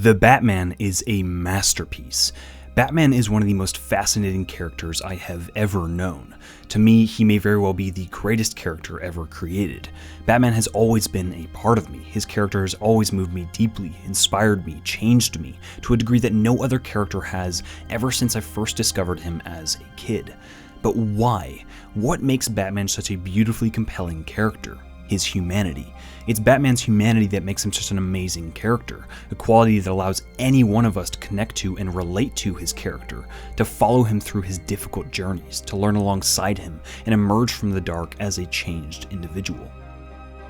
The Batman is a masterpiece. Batman is one of the most fascinating characters I have ever known. To me, he may very well be the greatest character ever created. Batman has always been a part of me. His character has always moved me deeply, inspired me, changed me, to a degree that no other character has ever since I first discovered him as a kid. But why? What makes Batman such a beautifully compelling character? His humanity. It's Batman's humanity that makes him such an amazing character, a quality that allows any one of us to connect to and relate to his character, to follow him through his difficult journeys, to learn alongside him, and emerge from the dark as a changed individual.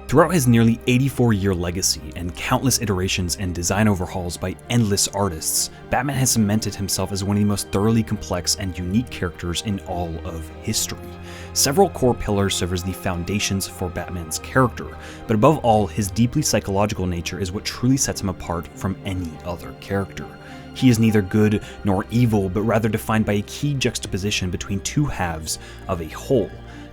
Throughout his nearly 84-year legacy and countless iterations and design overhauls by endless artists, Batman has cemented himself as one of the most thoroughly complex and unique characters in all of history. Several core pillars serve as the foundations for Batman's character, but above all, his deeply psychological nature is what truly sets him apart from any other character. He is neither good nor evil, but rather defined by a key juxtaposition between two halves of a whole,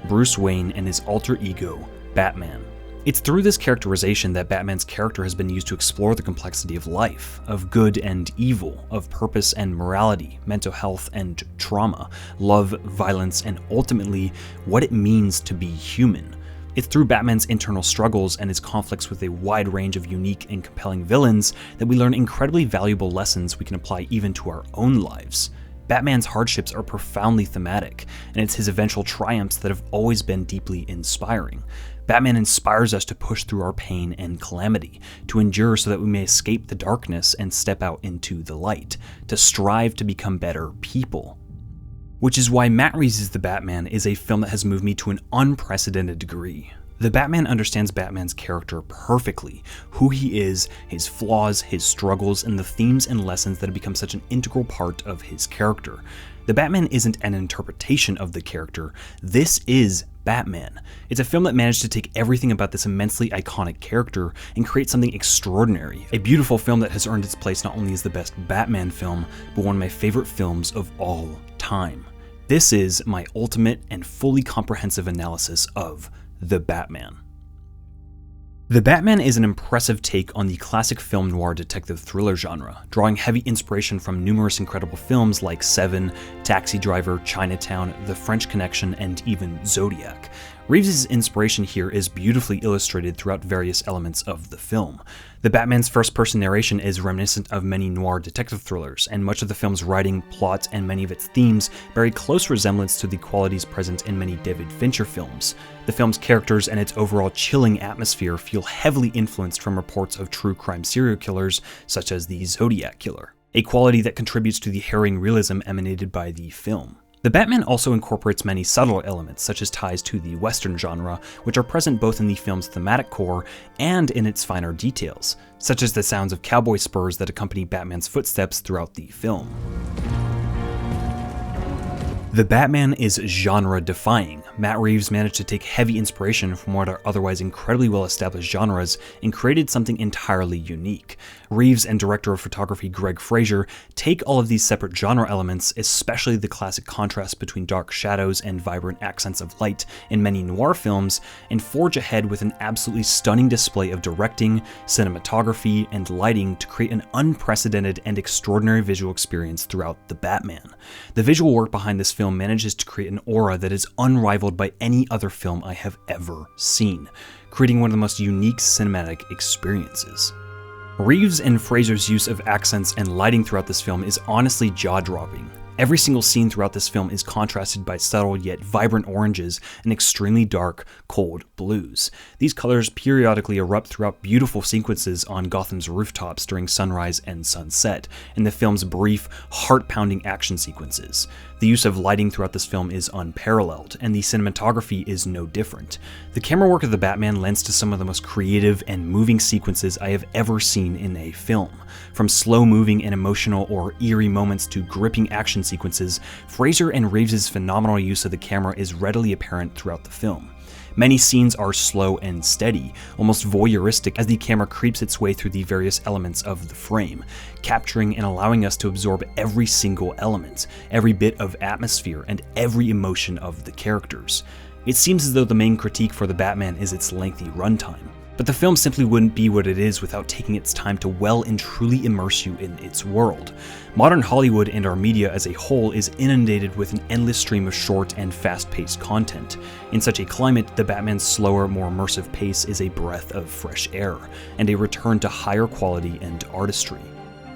Bruce Wayne and his alter ego, Batman. It's through this characterization that Batman's character has been used to explore the complexity of life, of good and evil, of purpose and morality, mental health and trauma, love, violence, and ultimately, what it means to be human. It's through Batman's internal struggles and his conflicts with a wide range of unique and compelling villains that we learn incredibly valuable lessons we can apply even to our own lives. Batman's hardships are profoundly thematic, and it's his eventual triumphs that have always been deeply inspiring. Batman inspires us to push through our pain and calamity, to endure so that we may escape the darkness and step out into the light, to strive to become better people. Which is why Matt Reeves' The Batman is a film that has moved me to an unprecedented degree. The Batman understands Batman's character perfectly, who he is, his flaws, his struggles, and the themes and lessons that have become such an integral part of his character. The Batman isn't an interpretation of the character, this is Batman. It's a film that managed to take everything about this immensely iconic character and create something extraordinary. A beautiful film that has earned its place not only as the best Batman film, but one of my favorite films of all time. This is my ultimate and fully comprehensive analysis of The Batman. The Batman is an impressive take on the classic film noir detective thriller genre, drawing heavy inspiration from numerous incredible films like Seven, Taxi Driver, Chinatown, The French Connection, and even Zodiac. Reeves' inspiration here is beautifully illustrated throughout various elements of the film. The Batman's first-person narration is reminiscent of many noir detective thrillers, and much of the film's writing, plot, and many of its themes bear a close resemblance to the qualities present in many David Fincher films. The film's characters and its overall chilling atmosphere feel heavily influenced from reports of true crime serial killers such as the Zodiac killer, a quality that contributes to the harrowing realism emanated by the film. The Batman also incorporates many subtle elements, such as ties to the Western genre, which are present both in the film's thematic core and in its finer details, such as the sounds of cowboy spurs that accompany Batman's footsteps throughout the film. The Batman is genre-defying. Matt Reeves managed to take heavy inspiration from what are otherwise incredibly well-established genres and created something entirely unique. Reeves and director of photography Greg Fraser take all of these separate genre elements, especially the classic contrast between dark shadows and vibrant accents of light in many noir films, and forge ahead with an absolutely stunning display of directing, cinematography, and lighting to create an unprecedented and extraordinary visual experience throughout The Batman. The visual work behind this film manages to create an aura that is unrivaled by any other film I have ever seen, creating one of the most unique cinematic experiences. Reeves and Fraser's use of accents and lighting throughout this film is honestly jaw-dropping. Every single scene throughout this film is contrasted by subtle yet vibrant oranges and extremely dark, cold blues. These colors periodically erupt throughout beautiful sequences on Gotham's rooftops during sunrise and sunset, in the film's brief, heart-pounding action sequences. The use of lighting throughout this film is unparalleled, and the cinematography is no different. The camera work of The Batman lends to some of the most creative and moving sequences I have ever seen in a film. From slow-moving and emotional or eerie moments to gripping action sequences, Fraser and Reeves' phenomenal use of the camera is readily apparent throughout the film. Many scenes are slow and steady, almost voyeuristic as the camera creeps its way through the various elements of the frame, capturing and allowing us to absorb every single element, every bit of atmosphere, and every emotion of the characters. It seems as though the main critique for The Batman is its lengthy runtime. But the film simply wouldn't be what it is without taking its time to well and truly immerse you in its world. Modern Hollywood and our media as a whole is inundated with an endless stream of short and fast-paced content. In such a climate, the Batman's slower, more immersive pace is a breath of fresh air, and a return to higher quality and artistry.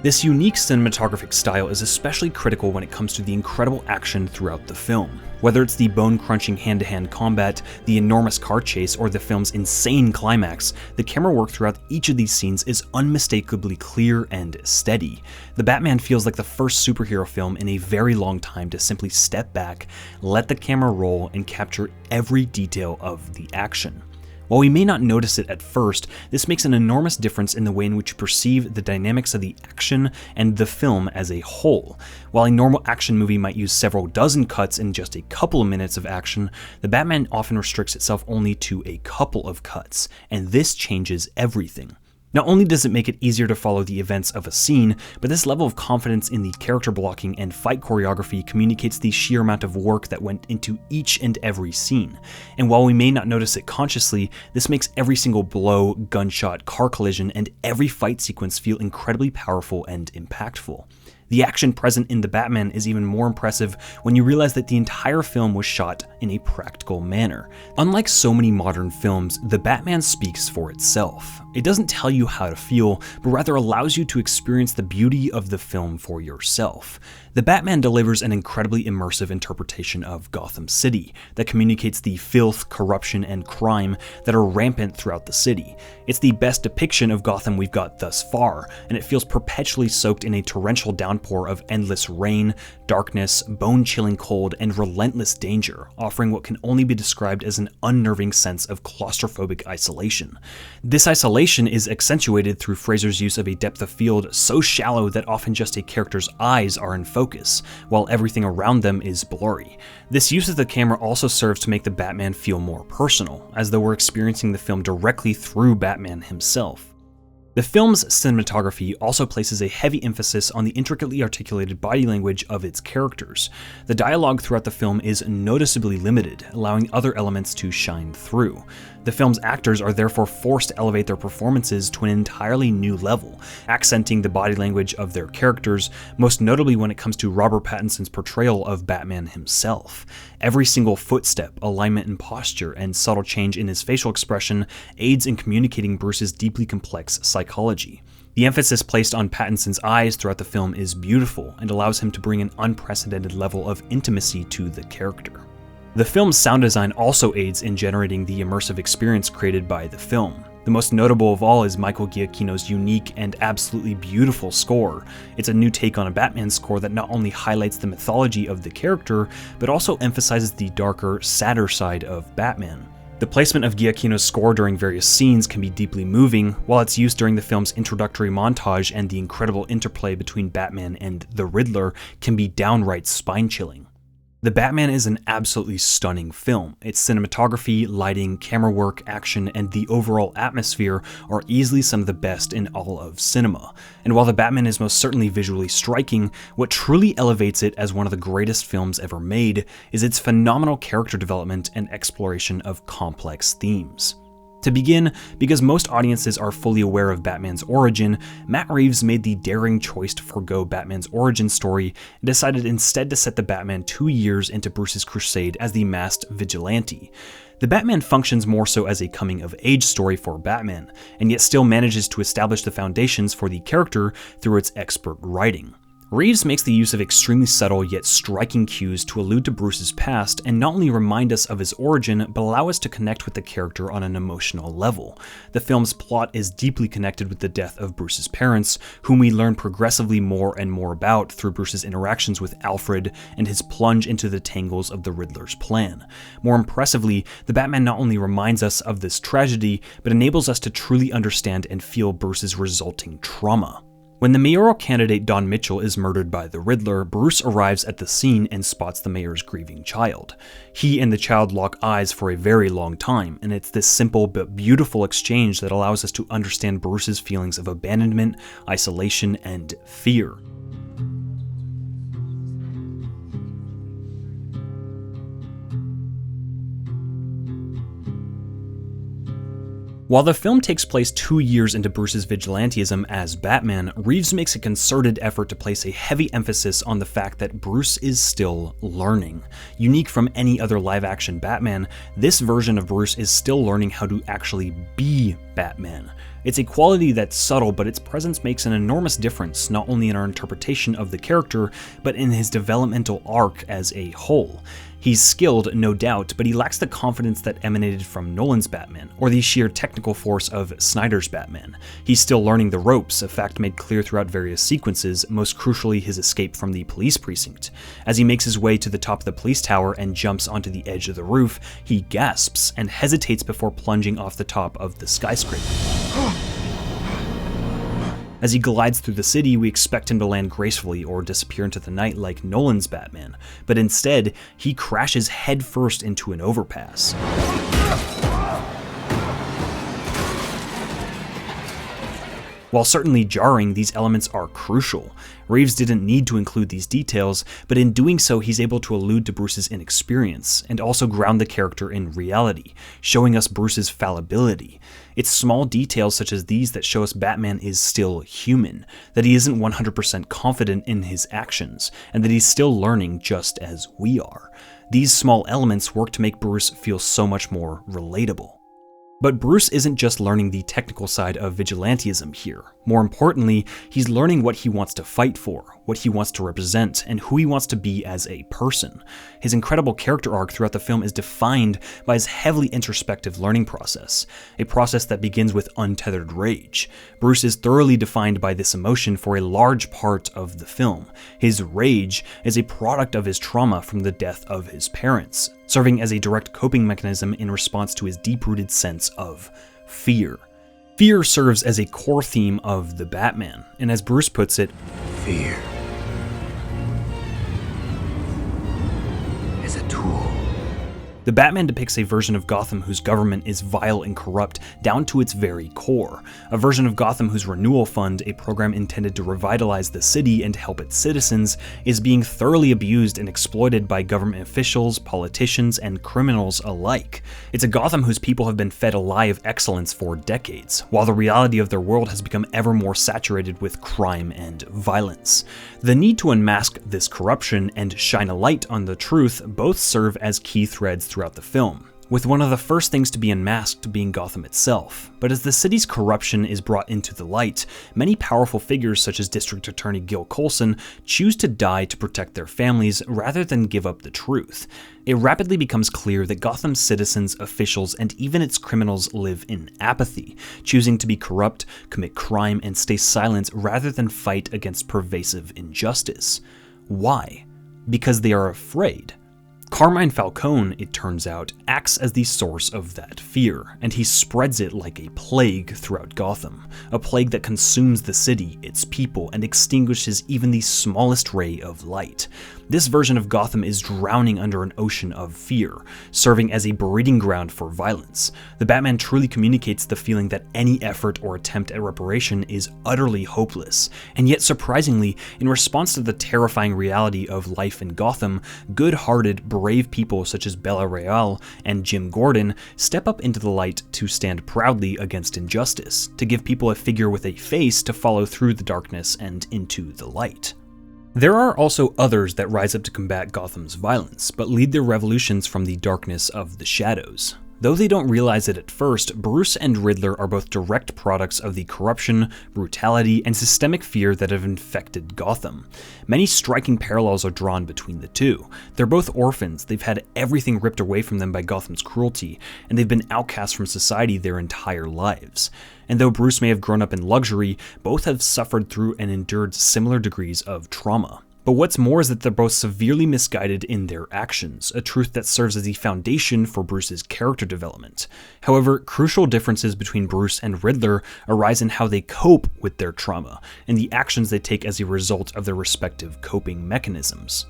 This unique cinematographic style is especially critical when it comes to the incredible action throughout the film. Whether it's the bone-crunching hand-to-hand combat, the enormous car chase, or the film's insane climax, the camera work throughout each of these scenes is unmistakably clear and steady. The Batman feels like the first superhero film in a very long time to simply step back, let the camera roll, and capture every detail of the action. While we may not notice it at first, this makes an enormous difference in the way in which you perceive the dynamics of the action and the film as a whole. While a normal action movie might use several dozen cuts in just a couple of minutes of action, the Batman often restricts itself only to a couple of cuts, and this changes everything. Not only does it make it easier to follow the events of a scene, but this level of confidence in the character blocking and fight choreography communicates the sheer amount of work that went into each and every scene. And while we may not notice it consciously, this makes every single blow, gunshot, car collision, and every fight sequence feel incredibly powerful and impactful. The action present in The Batman is even more impressive when you realize that the entire film was shot in a practical manner. Unlike so many modern films, The Batman speaks for itself. It doesn't tell you how to feel, but rather allows you to experience the beauty of the film for yourself. The Batman delivers an incredibly immersive interpretation of Gotham City that communicates the filth, corruption, and crime that are rampant throughout the city. It's the best depiction of Gotham we've got thus far, and it feels perpetually soaked in a torrential downpour of endless rain, darkness, bone-chilling cold, and relentless danger, offering what can only be described as an unnerving sense of claustrophobic isolation. This isolation is accentuated through Fraser's use of a depth of field so shallow that often just a character's eyes are in focus, while everything around them is blurry. This use of the camera also serves to make the Batman feel more personal, as though we're experiencing the film directly through Batman himself. The film's cinematography also places a heavy emphasis on the intricately articulated body language of its characters. The dialogue throughout the film is noticeably limited, allowing other elements to shine through. The film's actors are therefore forced to elevate their performances to an entirely new level, accenting the body language of their characters, most notably when it comes to Robert Pattinson's portrayal of Batman himself. Every single footstep, alignment and posture, and subtle change in his facial expression aids in communicating Bruce's deeply complex psychology. The emphasis placed on Pattinson's eyes throughout the film is beautiful and allows him to bring an unprecedented level of intimacy to the character. The film's sound design also aids in generating the immersive experience created by the film. The most notable of all is Michael Giacchino's unique and absolutely beautiful score. It's a new take on a Batman score that not only highlights the mythology of the character, but also emphasizes the darker, sadder side of Batman. The placement of Giacchino's score during various scenes can be deeply moving, while its use during the film's introductory montage and the incredible interplay between Batman and the Riddler can be downright spine-chilling. The Batman is an absolutely stunning film. Its cinematography, lighting, camera work, action, and the overall atmosphere are easily some of the best in all of cinema. And while The Batman is most certainly visually striking, what truly elevates it as one of the greatest films ever made is its phenomenal character development and exploration of complex themes. To begin, because most audiences are fully aware of Batman's origin, Matt Reeves made the daring choice to forego Batman's origin story and decided instead to set the Batman 2 years into Bruce's crusade as the masked vigilante. The Batman functions more so as a coming-of-age story for Batman, and yet still manages to establish the foundations for the character through its expert writing. Reeves makes the use of extremely subtle yet striking cues to allude to Bruce's past and not only remind us of his origin, but allow us to connect with the character on an emotional level. The film's plot is deeply connected with the death of Bruce's parents, whom we learn progressively more and more about through Bruce's interactions with Alfred and his plunge into the tangles of the Riddler's plan. More impressively, the Batman not only reminds us of this tragedy, but enables us to truly understand and feel Bruce's resulting trauma. When the mayoral candidate Don Mitchell is murdered by the Riddler, Bruce arrives at the scene and spots the mayor's grieving child. He and the child lock eyes for a very long time, and it's this simple but beautiful exchange that allows us to understand Bruce's feelings of abandonment, isolation, and fear. While the film takes place 2 years into Bruce's vigilantism as Batman, Reeves makes a concerted effort to place a heavy emphasis on the fact that Bruce is still learning. Unique from any other live-action Batman, this version of Bruce is still learning how to actually be Batman. It's a quality that's subtle, but its presence makes an enormous difference, not only in our interpretation of the character, but in his developmental arc as a whole. He's skilled, no doubt, but he lacks the confidence that emanated from Nolan's Batman, or the sheer technical force of Snyder's Batman. He's still learning the ropes, a fact made clear throughout various sequences, most crucially his escape from the police precinct. As he makes his way to the top of the police tower and jumps onto the edge of the roof, he gasps and hesitates before plunging off the top of the skyscraper. As he glides through the city, we expect him to land gracefully or disappear into the night like Nolan's Batman, but instead, he crashes headfirst into an overpass. While certainly jarring, these elements are crucial. Reeves didn't need to include these details, but in doing so he's able to allude to Bruce's inexperience, and also ground the character in reality, showing us Bruce's fallibility. It's small details such as these that show us Batman is still human, that he isn't 100% confident in his actions, and that he's still learning just as we are. These small elements work to make Bruce feel so much more relatable. But Bruce isn't just learning the technical side of vigilantism here. More importantly, he's learning what he wants to fight for, what he wants to represent, and who he wants to be as a person. His incredible character arc throughout the film is defined by his heavily introspective learning process, a process that begins with untethered rage. Bruce is thoroughly defined by this emotion for a large part of the film. His rage is a product of his trauma from the death of his parents, serving as a direct coping mechanism in response to his deep-rooted sense of fear. Fear serves as a core theme of the Batman, and as Bruce puts it, fear is a tool. The Batman depicts a version of Gotham whose government is vile and corrupt down to its very core. A version of Gotham whose renewal fund, a program intended to revitalize the city and help its citizens, is being thoroughly abused and exploited by government officials, politicians, and criminals alike. It's a Gotham whose people have been fed a lie of excellence for decades, while the reality of their world has become ever more saturated with crime and violence. The need to unmask this corruption and shine a light on the truth both serve as key threads throughout the film, with one of the first things to be unmasked being Gotham itself. But as the city's corruption is brought into the light, many powerful figures such as District Attorney Gil Colson choose to die to protect their families rather than give up the truth. It rapidly becomes clear that Gotham's citizens, officials, and even its criminals live in apathy, choosing to be corrupt, commit crime, and stay silent rather than fight against pervasive injustice. Why? Because they are afraid. Carmine Falcone, it turns out, acts as the source of that fear, and he spreads it like a plague throughout Gotham, a plague that consumes the city, its people, and extinguishes even the smallest ray of light. This version of Gotham is drowning under an ocean of fear, serving as a breeding ground for violence. The Batman truly communicates the feeling that any effort or attempt at reparation is utterly hopeless, and yet surprisingly, in response to the terrifying reality of life in Gotham, good-hearted, brave people such as Bella Real and Jim Gordon step up into the light to stand proudly against injustice, to give people a figure with a face to follow through the darkness and into the light. There are also others that rise up to combat Gotham's violence, but lead their revolutions from the darkness of the shadows. Though they don't realize it at first, Bruce and Riddler are both direct products of the corruption, brutality, and systemic fear that have infected Gotham. Many striking parallels are drawn between the two. They're both orphans, they've had everything ripped away from them by Gotham's cruelty, and they've been outcast from society their entire lives. And though Bruce may have grown up in luxury, both have suffered through and endured similar degrees of trauma. But what's more is that they're both severely misguided in their actions, a truth that serves as the foundation for Bruce's character development. However, crucial differences between Bruce and Riddler arise in how they cope with their trauma, and the actions they take as a result of their respective coping mechanisms.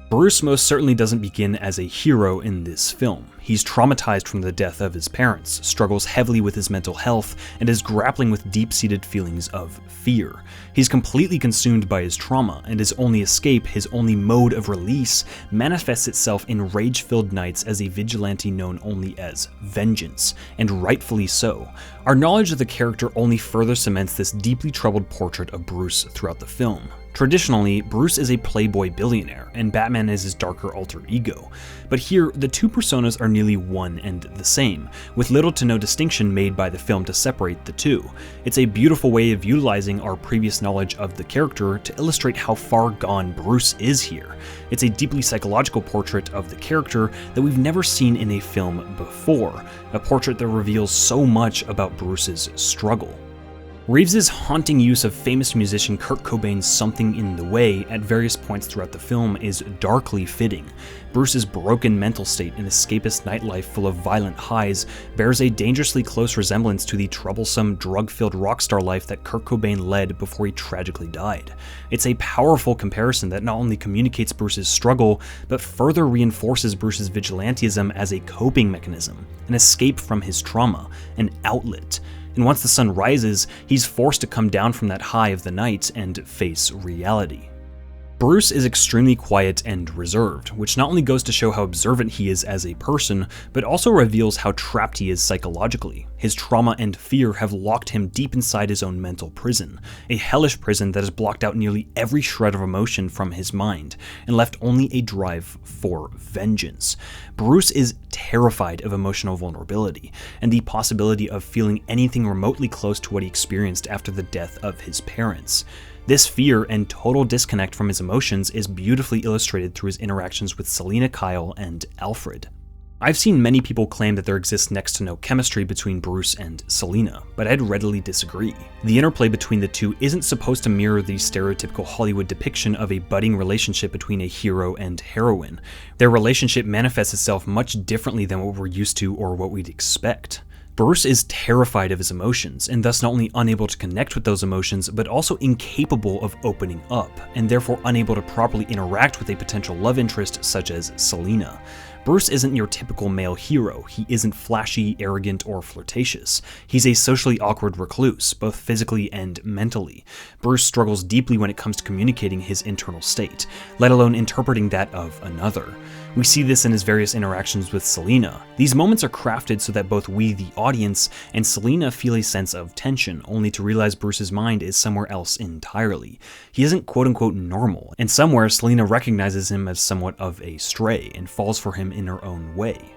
Bruce most certainly doesn't begin as a hero in this film. He's traumatized from the death of his parents, struggles heavily with his mental health, and is grappling with deep-seated feelings of fear. He's completely consumed by his trauma, and his only escape, his only mode of release, manifests itself in rage-filled nights as a vigilante known only as Vengeance, and rightfully so. Our knowledge of the character only further cements this deeply troubled portrait of Bruce throughout the film. Traditionally, Bruce is a playboy billionaire, and Batman is his darker alter ego. But here, the two personas are nearly one and the same, with little to no distinction made by the film to separate the two. It's a beautiful way of utilizing our previous knowledge of the character to illustrate how far gone Bruce is here. It's a deeply psychological portrait of the character that we've never seen in a film before, a portrait that reveals so much about Bruce's struggle. Reeves' haunting use of famous musician Kurt Cobain's Something in the Way at various points throughout the film is darkly fitting. Bruce's broken mental state and escapist nightlife full of violent highs bears a dangerously close resemblance to the troublesome, drug-filled rock star life that Kurt Cobain led before he tragically died. It's a powerful comparison that not only communicates Bruce's struggle, but further reinforces Bruce's vigilantism as a coping mechanism, an escape from his trauma, an outlet. And once the sun rises, he's forced to come down from that high of the night and face reality. Bruce is extremely quiet and reserved, which not only goes to show how observant he is as a person, but also reveals how trapped he is psychologically. His trauma and fear have locked him deep inside his own mental prison, a hellish prison that has blocked out nearly every shred of emotion from his mind, and left only a drive for vengeance. Bruce is terrified of emotional vulnerability, and the possibility of feeling anything remotely close to what he experienced after the death of his parents. This fear and total disconnect from his emotions is beautifully illustrated through his interactions with Selina Kyle and Alfred. I've seen many people claim that there exists next to no chemistry between Bruce and Selina, but I'd readily disagree. The interplay between the two isn't supposed to mirror the stereotypical Hollywood depiction of a budding relationship between a hero and heroine. Their relationship manifests itself much differently than what we're used to or what we'd expect. Bruce is terrified of his emotions, and thus not only unable to connect with those emotions, but also incapable of opening up, and therefore unable to properly interact with a potential love interest such as Selina. Bruce isn't your typical male hero. He isn't flashy, arrogant, or flirtatious. He's a socially awkward recluse, both physically and mentally. Bruce struggles deeply when it comes to communicating his internal state, let alone interpreting that of another. We see this in his various interactions with Selina. These moments are crafted so that both we, the audience, and Selina feel a sense of tension, only to realize Bruce's mind is somewhere else entirely. He isn't quote-unquote normal, and somewhere Selina recognizes him as somewhat of a stray and falls for him in her own way.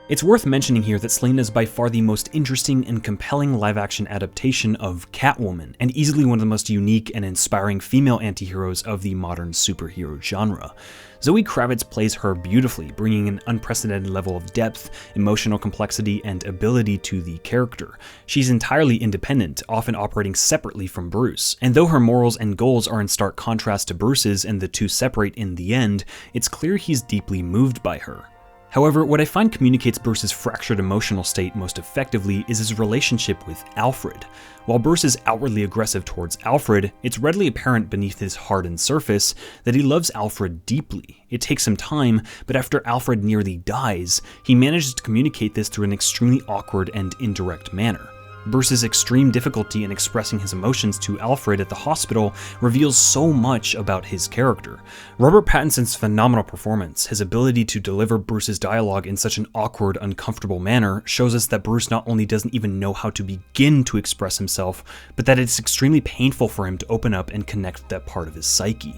It's worth mentioning here that Selina is by far the most interesting and compelling live-action adaptation of Catwoman, and easily one of the most unique and inspiring female anti-heroes of the modern superhero genre. Zoe Kravitz plays her beautifully, bringing an unprecedented level of depth, emotional complexity, and ability to the character. She's entirely independent, often operating separately from Bruce, and though her morals and goals are in stark contrast to Bruce's and the two separate in the end, it's clear he's deeply moved by her. However, what I find communicates Bruce's fractured emotional state most effectively is his relationship with Alfred. While Bruce is outwardly aggressive towards Alfred, it's readily apparent beneath his hardened surface that he loves Alfred deeply. It takes some time, but after Alfred nearly dies, he manages to communicate this through an extremely awkward and indirect manner. Bruce's extreme difficulty in expressing his emotions to Alfred at the hospital reveals so much about his character. Robert Pattinson's phenomenal performance, his ability to deliver Bruce's dialogue in such an awkward, uncomfortable manner, shows us that Bruce not only doesn't even know how to begin to express himself, but that it's extremely painful for him to open up and connect with that part of his psyche.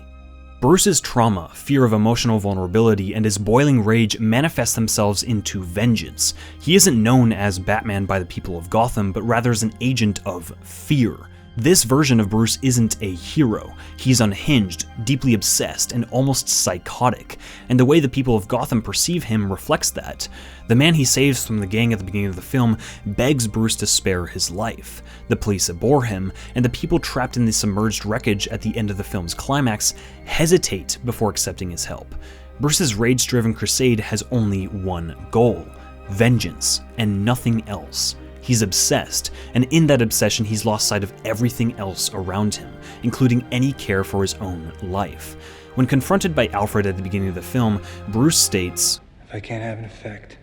Bruce's trauma, fear of emotional vulnerability, and his boiling rage manifest themselves into vengeance. He isn't known as Batman by the people of Gotham, but rather as an agent of fear. This version of Bruce isn't a hero. He's unhinged, deeply obsessed, and almost psychotic, and the way the people of Gotham perceive him reflects that. The man he saves from the gang at the beginning of the film begs Bruce to spare his life. The police abhor him, and the people trapped in the submerged wreckage at the end of the film's climax hesitate before accepting his help. Bruce's rage-driven crusade has only one goal: vengeance, and nothing else. He's obsessed, and in that obsession he's lost sight of everything else around him, including any care for his own life. When confronted by Alfred at the beginning of the film, Bruce states, "If I can't have an effect,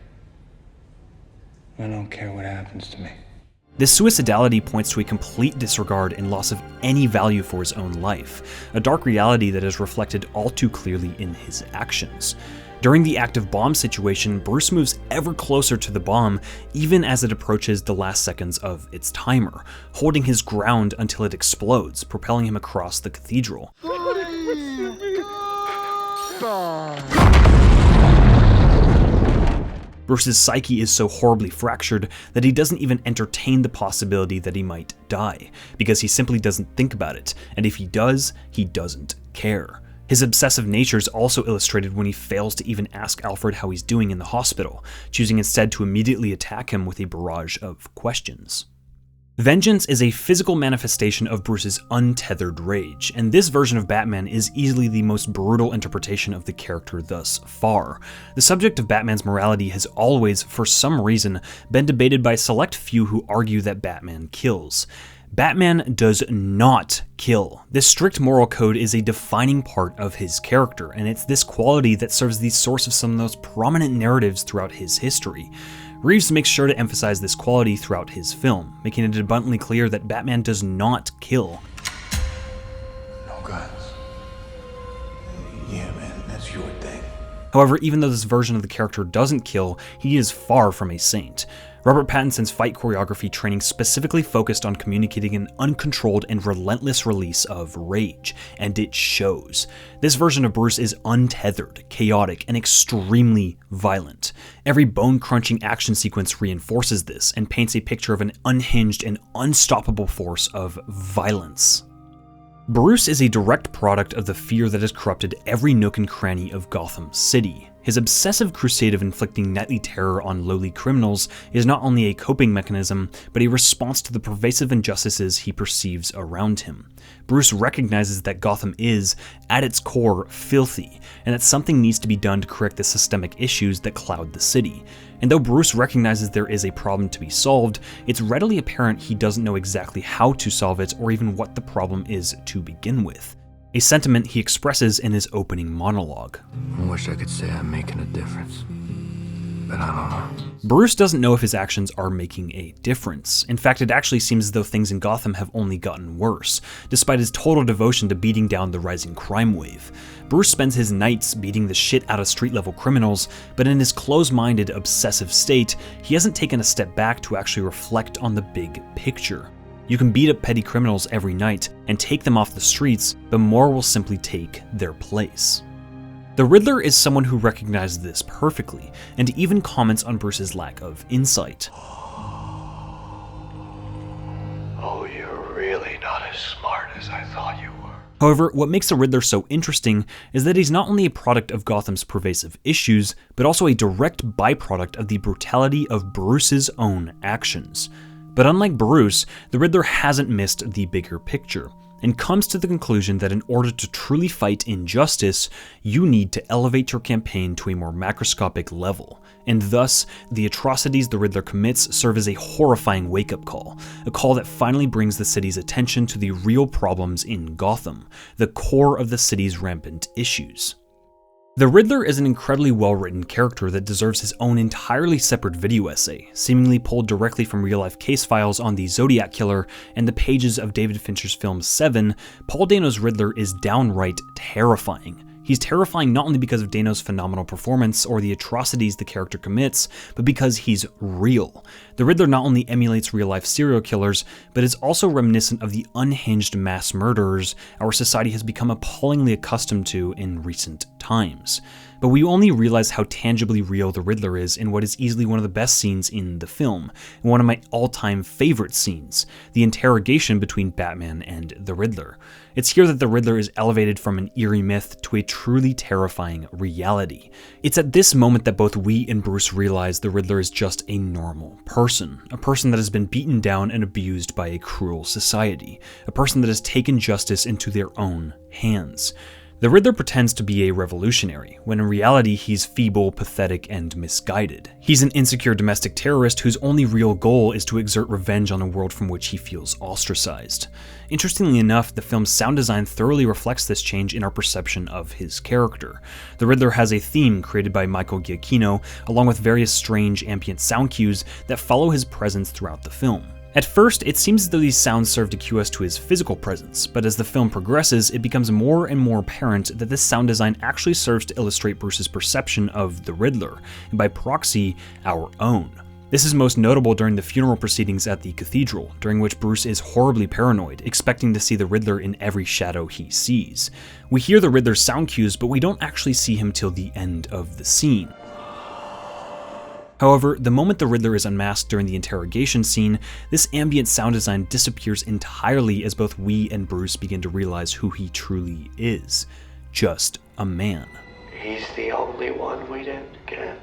I don't care what happens to me. This suicidality points to a complete disregard and loss of any value for his own life, a dark reality that is reflected all too clearly in his actions. During the active bomb situation, Bruce moves ever closer to the bomb, even as it approaches the last seconds of its timer, holding his ground until it explodes, propelling him across the cathedral. Bruce's psyche is so horribly fractured that he doesn't even entertain the possibility that he might die, because he simply doesn't think about it, and if he does, he doesn't care. His obsessive nature is also illustrated when he fails to even ask Alfred how he's doing in the hospital, choosing instead to immediately attack him with a barrage of questions. Vengeance is a physical manifestation of Bruce's untethered rage, and this version of Batman is easily the most brutal interpretation of the character thus far. The subject of Batman's morality has always, for some reason, been debated by a select few who argue that Batman kills. Batman does not kill. This strict moral code is a defining part of his character, and it's this quality that serves the source of some of the most prominent narratives throughout his history. Reeves makes sure to emphasize this quality throughout his film, making it abundantly clear that Batman does not kill. No guns. Yeah, man, that's your thing. However, even though this version of the character doesn't kill, he is far from a saint. Robert Pattinson's fight choreography training specifically focused on communicating an uncontrolled and relentless release of rage, and it shows. This version of Bruce is untethered, chaotic, and extremely violent. Every bone-crunching action sequence reinforces this and paints a picture of an unhinged and unstoppable force of violence. Bruce is a direct product of the fear that has corrupted every nook and cranny of Gotham City. His obsessive crusade of inflicting nightly terror on lowly criminals is not only a coping mechanism, but a response to the pervasive injustices he perceives around him. Bruce recognizes that Gotham is, at its core, filthy, and that something needs to be done to correct the systemic issues that cloud the city. And though Bruce recognizes there is a problem to be solved, it's readily apparent he doesn't know exactly how to solve it or even what the problem is to begin with. A sentiment he expresses in his opening monologue. I wish I could say I'm making a difference, but I don't know. Bruce doesn't know if his actions are making a difference. In fact, it actually seems as though things in Gotham have only gotten worse, despite his total devotion to beating down the rising crime wave. Bruce spends his nights beating the shit out of street-level criminals, but in his close-minded, obsessive state, he hasn't taken a step back to actually reflect on the big picture. You can beat up petty criminals every night and take them off the streets, but more will simply take their place. The Riddler is someone who recognizes this perfectly, and even comments on Bruce's lack of insight. Oh, you're really not as smart as I thought you were. However, what makes the Riddler so interesting is that he's not only a product of Gotham's pervasive issues, but also a direct byproduct of the brutality of Bruce's own actions. But unlike Bruce, the Riddler hasn't missed the bigger picture, and comes to the conclusion that in order to truly fight injustice, you need to elevate your campaign to a more macroscopic level, and thus, the atrocities the Riddler commits serve as a horrifying wake-up call, a call that finally brings the city's attention to the real problems in Gotham, the core of the city's rampant issues. The Riddler is an incredibly well-written character that deserves his own entirely separate video essay, seemingly pulled directly from real-life case files on the Zodiac killer and the pages of David Fincher's film Seven. Paul Dano's Riddler is downright terrifying. He's terrifying not only because of Dano's phenomenal performance or the atrocities the character commits, but because he's real. The Riddler not only emulates real-life serial killers, but is also reminiscent of the unhinged mass murderers our society has become appallingly accustomed to in recent times. But we only realize how tangibly real the Riddler is in what is easily one of the best scenes in the film, and one of my all-time favorite scenes, the interrogation between Batman and the Riddler. It's here that the Riddler is elevated from an eerie myth to a truly terrifying reality. It's at this moment that both we and Bruce realize the Riddler is just a normal person, a person that has been beaten down and abused by a cruel society, a person that has taken justice into their own hands. The Riddler pretends to be a revolutionary, when in reality he's feeble, pathetic, and misguided. He's an insecure domestic terrorist whose only real goal is to exert revenge on a world from which he feels ostracized. Interestingly enough, the film's sound design thoroughly reflects this change in our perception of his character. The Riddler has a theme created by Michael Giacchino, along with various strange ambient sound cues that follow his presence throughout the film. At first, it seems as though these sounds serve to cue us to his physical presence, but as the film progresses, it becomes more and more apparent that this sound design actually serves to illustrate Bruce's perception of the Riddler, and by proxy, our own. This is most notable during the funeral proceedings at the cathedral, during which Bruce is horribly paranoid, expecting to see the Riddler in every shadow he sees. We hear the Riddler's sound cues, but we don't actually see him till the end of the scene. However, the moment the Riddler is unmasked during the interrogation scene, this ambient sound design disappears entirely as both we and Bruce begin to realize who he truly is. Just a man. He's the only one we didn't get.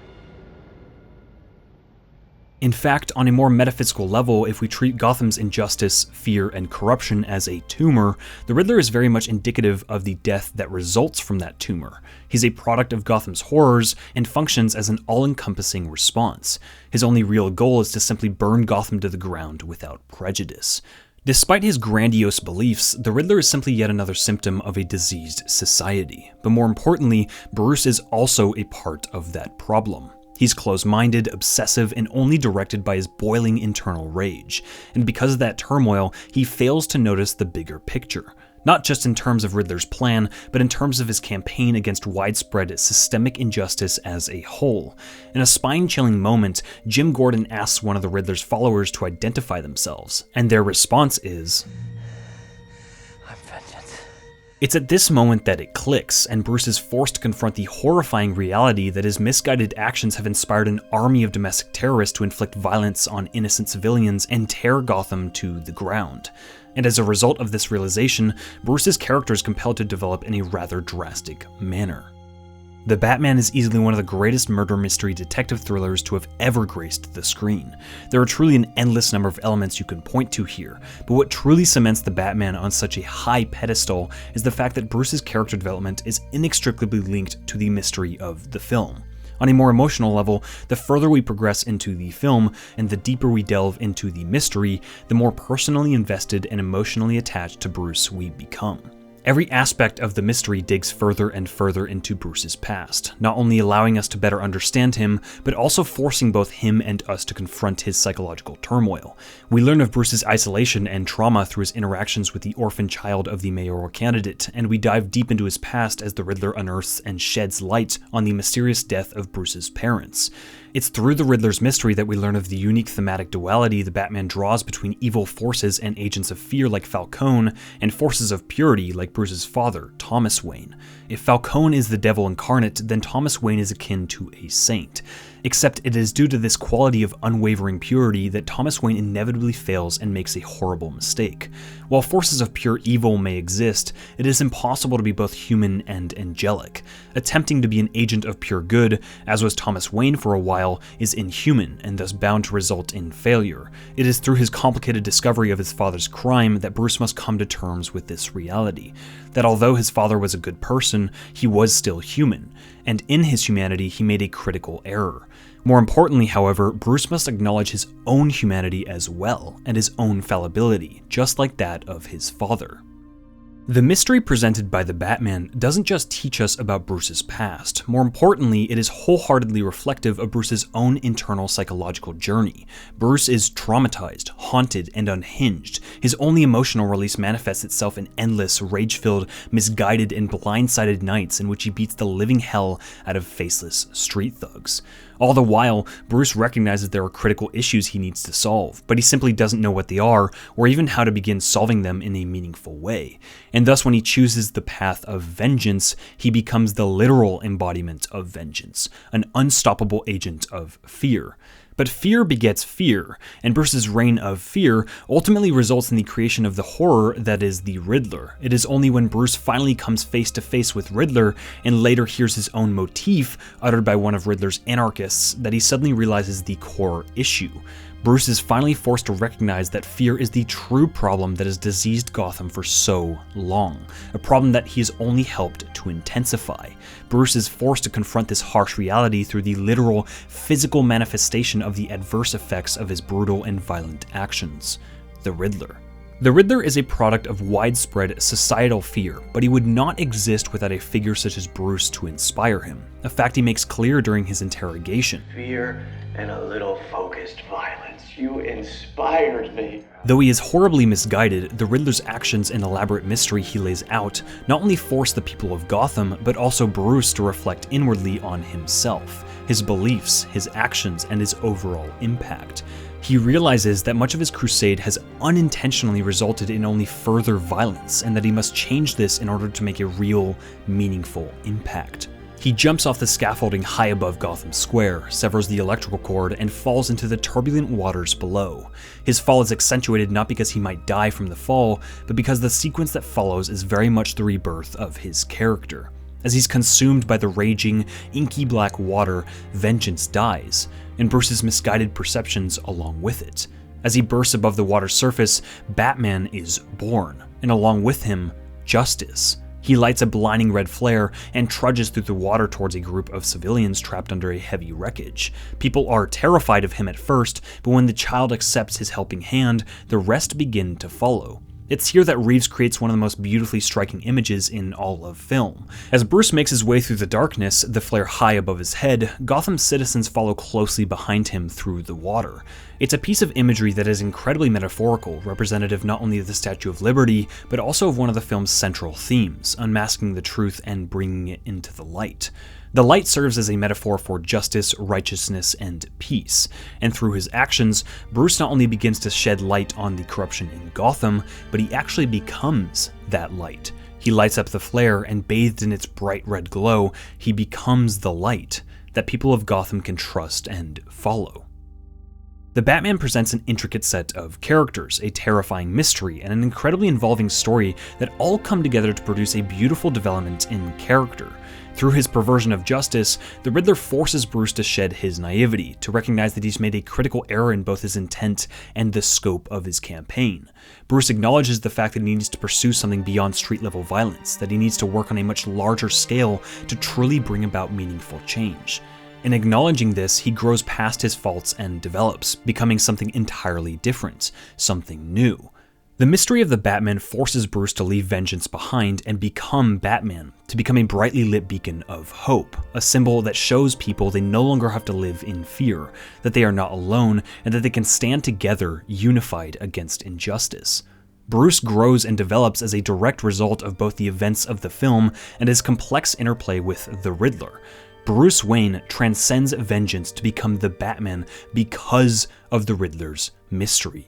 In fact, on a more metaphysical level, if we treat Gotham's injustice, fear, and corruption as a tumor, the Riddler is very much indicative of the death that results from that tumor. He's a product of Gotham's horrors and functions as an all-encompassing response. His only real goal is to simply burn Gotham to the ground without prejudice. Despite his grandiose beliefs, the Riddler is simply yet another symptom of a diseased society. But more importantly, Bruce is also a part of that problem. He's close-minded, obsessive, and only directed by his boiling internal rage. And because of that turmoil, he fails to notice the bigger picture. Not just in terms of Riddler's plan, but in terms of his campaign against widespread systemic injustice as a whole. In a spine-chilling moment, Jim Gordon asks one of the Riddler's followers to identify themselves, and their response is, I'm vengeance. It's at this moment that it clicks, and Bruce is forced to confront the horrifying reality that his misguided actions have inspired an army of domestic terrorists to inflict violence on innocent civilians and tear Gotham to the ground. And as a result of this realization, Bruce's character is compelled to develop in a rather drastic manner. The Batman is easily one of the greatest murder mystery detective thrillers to have ever graced the screen. There are truly an endless number of elements you can point to here, but what truly cements the Batman on such a high pedestal is the fact that Bruce's character development is inextricably linked to the mystery of the film. On a more emotional level, the further we progress into the film and the deeper we delve into the mystery, the more personally invested and emotionally attached to Bruce we become. Every aspect of the mystery digs further and further into Bruce's past, not only allowing us to better understand him, but also forcing both him and us to confront his psychological turmoil. We learn of Bruce's isolation and trauma through his interactions with the orphan child of the mayoral candidate, and we dive deep into his past as the Riddler unearths and sheds light on the mysterious death of Bruce's parents. It's through the Riddler's mystery that we learn of the unique thematic duality the Batman draws between evil forces and agents of fear like Falcone, and forces of purity like Bruce's father, Thomas Wayne. If Falcone is the devil incarnate, then Thomas Wayne is akin to a saint. Except it is due to this quality of unwavering purity that Thomas Wayne inevitably fails and makes a horrible mistake. While forces of pure evil may exist, it is impossible to be both human and angelic. Attempting to be an agent of pure good, as was Thomas Wayne for a while, is inhuman and thus bound to result in failure. It is through his complicated discovery of his father's crime that Bruce must come to terms with this reality. That although his father was a good person, he was still human, and in his humanity he made a critical error. More importantly, however, Bruce must acknowledge his own humanity as well, and his own fallibility, just like that of his father. The mystery presented by the Batman doesn't just teach us about Bruce's past. More importantly, it is wholeheartedly reflective of Bruce's own internal psychological journey. Bruce is traumatized, haunted, and unhinged. His only emotional release manifests itself in endless, rage-filled, misguided, and blindsided nights in which he beats the living hell out of faceless street thugs. All the while, Bruce recognizes there are critical issues he needs to solve, but he simply doesn't know what they are, or even how to begin solving them in a meaningful way. And thus, when he chooses the path of vengeance, he becomes the literal embodiment of vengeance, an unstoppable agent of fear. But fear begets fear, and Bruce's reign of fear ultimately results in the creation of the horror that is the Riddler. It is only when Bruce finally comes face to face with Riddler and later hears his own motif uttered by one of Riddler's anarchists that he suddenly realizes the core issue. Bruce is finally forced to recognize that fear is the true problem that has diseased Gotham for so long, a problem that he has only helped to intensify. Bruce is forced to confront this harsh reality through the literal, physical manifestation of the adverse effects of his brutal and violent actions: the Riddler. The Riddler is a product of widespread societal fear, but he would not exist without a figure such as Bruce to inspire him, a fact he makes clear during his interrogation. Fear and a little focused violence. You inspired me. Though he is horribly misguided, the Riddler's actions and elaborate mystery he lays out not only force the people of Gotham, but also Bruce to reflect inwardly on himself, his beliefs, his actions, and his overall impact. He realizes that much of his crusade has unintentionally resulted in only further violence, and that he must change this in order to make a real, meaningful impact. He jumps off the scaffolding high above Gotham Square, severs the electrical cord, and falls into the turbulent waters below. His fall is accentuated not because he might die from the fall, but because the sequence that follows is very much the rebirth of his character. As he's consumed by the raging, inky black water, vengeance dies, and Bruce's misguided perceptions along with it. As he bursts above the water's surface, Batman is born, and along with him, justice. He lights a blinding red flare and trudges through the water towards a group of civilians trapped under a heavy wreckage. People are terrified of him at first, but when the child accepts his helping hand, the rest begin to follow. It's here that Reeves creates one of the most beautifully striking images in all of film. As Bruce makes his way through the darkness, the flare high above his head, Gotham's citizens follow closely behind him through the water. It's a piece of imagery that is incredibly metaphorical, representative not only of the Statue of Liberty, but also of one of the film's central themes, unmasking the truth and bringing it into the light. The light serves as a metaphor for justice, righteousness, and peace, and through his actions, Bruce not only begins to shed light on the corruption in Gotham, but he actually becomes that light. He lights up the flare, and bathed in its bright red glow, he becomes the light that people of Gotham can trust and follow. The Batman presents an intricate set of characters, a terrifying mystery, and an incredibly involving story that all come together to produce a beautiful development in character. Through his perversion of justice, the Riddler forces Bruce to shed his naivety, to recognize that he's made a critical error in both his intent and the scope of his campaign. Bruce acknowledges the fact that he needs to pursue something beyond street-level violence, that he needs to work on a much larger scale to truly bring about meaningful change. In acknowledging this, he grows past his faults and develops, becoming something entirely different, something new. The mystery of the Batman forces Bruce to leave vengeance behind and become Batman, to become a brightly lit beacon of hope, a symbol that shows people they no longer have to live in fear, that they are not alone, and that they can stand together, unified against injustice. Bruce grows and develops as a direct result of both the events of the film and his complex interplay with the Riddler. Bruce Wayne transcends vengeance to become the Batman because of the Riddler's mystery.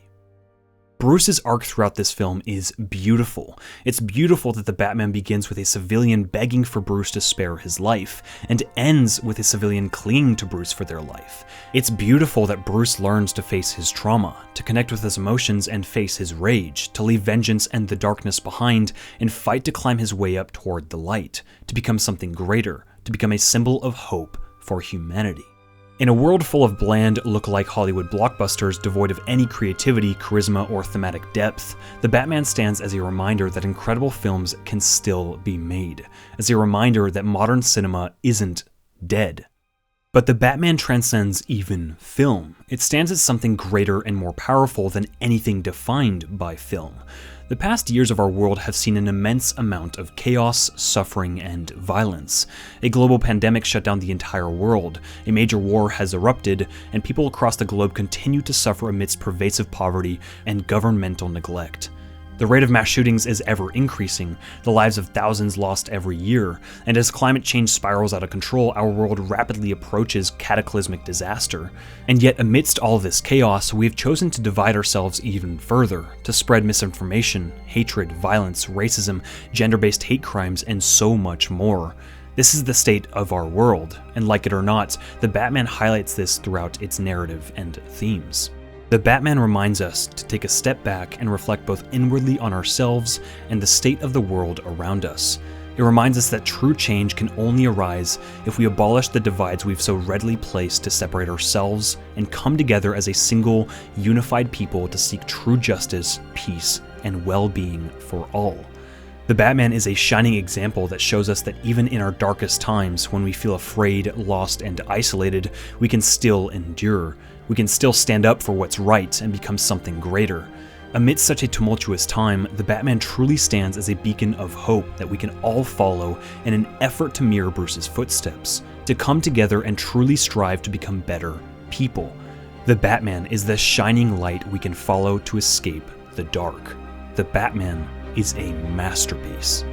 Bruce's arc throughout this film is beautiful. It's beautiful that the Batman begins with a civilian begging for Bruce to spare his life, and ends with a civilian clinging to Bruce for their life. It's beautiful that Bruce learns to face his trauma, to connect with his emotions and face his rage, to leave vengeance and the darkness behind, and fight to climb his way up toward the light, to become something greater, to become a symbol of hope for humanity. In a world full of bland, look-alike Hollywood blockbusters devoid of any creativity, charisma, or thematic depth, the Batman stands as a reminder that incredible films can still be made, as a reminder that modern cinema isn't dead. But the Batman transcends even film. It stands as something greater and more powerful than anything defined by film. The past years of our world have seen an immense amount of chaos, suffering, and violence. A global pandemic shut down the entire world, a major war has erupted, and people across the globe continue to suffer amidst pervasive poverty and governmental neglect. The rate of mass shootings is ever increasing, the lives of thousands lost every year, and as climate change spirals out of control, our world rapidly approaches cataclysmic disaster. And yet amidst all this chaos, we've chosen to divide ourselves even further, to spread misinformation, hatred, violence, racism, gender-based hate crimes, and so much more. This is the state of our world, and like it or not, the Batman highlights this throughout its narrative and themes. The Batman reminds us to take a step back and reflect both inwardly on ourselves and the state of the world around us. It reminds us that true change can only arise if we abolish the divides we've so readily placed to separate ourselves and come together as a single, unified people to seek true justice, peace, and well-being for all. The Batman is a shining example that shows us that even in our darkest times, when we feel afraid, lost, and isolated, we can still endure. We can still stand up for what's right and become something greater. Amidst such a tumultuous time, the Batman truly stands as a beacon of hope that we can all follow in an effort to mirror Bruce's footsteps, to come together and truly strive to become better people. The Batman is the shining light we can follow to escape the dark. The Batman is a masterpiece.